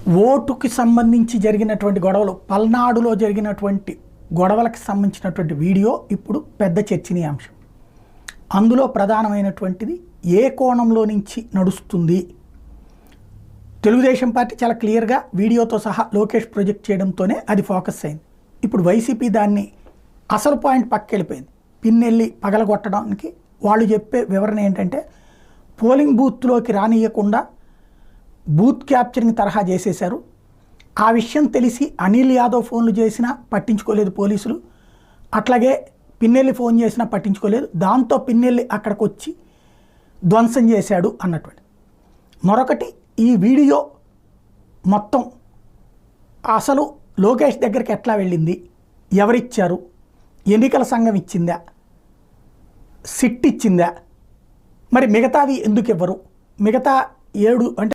ఓటుకి సంబంధించి జరిగినటువంటి గొడవలు, పల్నాడులో జరిగినటువంటి గొడవలకు సంబంధించినటువంటి వీడియో ఇప్పుడు పెద్ద చర్చనీయాంశం. అందులో ప్రధానమైనటువంటిది ఏ కోణంలో నుంచి నడుస్తుంది. తెలుగుదేశం పార్టీ చాలా క్లియర్గా వీడియోతో సహా లోకేష్ ప్రొజెక్ట్ చేయడంతోనే అది ఫోకస్ అయింది. ఇప్పుడు వైసీపీ దాన్ని అసలు పాయింట్ పక్కెళ్ళిపోయింది. పిన్నెల్లి పగలగొట్టడానికి వాళ్ళు చెప్పే వివరణ ఏంటంటే, పోలింగ్ బూత్లోకి రానియకుండా బూత్ క్యాప్చరింగ్ తరహా చేసేశారు. ఆ విషయం తెలిసి అనిల్ యాదవ్ ఫోన్లు చేసినా పట్టించుకోలేదు పోలీసులు, అట్లాగే పిన్నెల్లి ఫోన్ చేసినా పట్టించుకోలేదు. దాంతో పిన్నెల్లి అక్కడికి వచ్చి ధ్వంసం చేశాడు అన్నటువంటి. మరొకటి, ఈ వీడియో మొత్తం అసలు లోకేష్ దగ్గరికి ఎట్లా వెళ్ళింది, ఎవరిచ్చారు, ఎన్నికల సంఘం ఇచ్చిందా, సిట్ ఇచ్చిందా, మరి మిగతావి ఎందుకు ఇవ్వరు, మిగతా 7 అంటే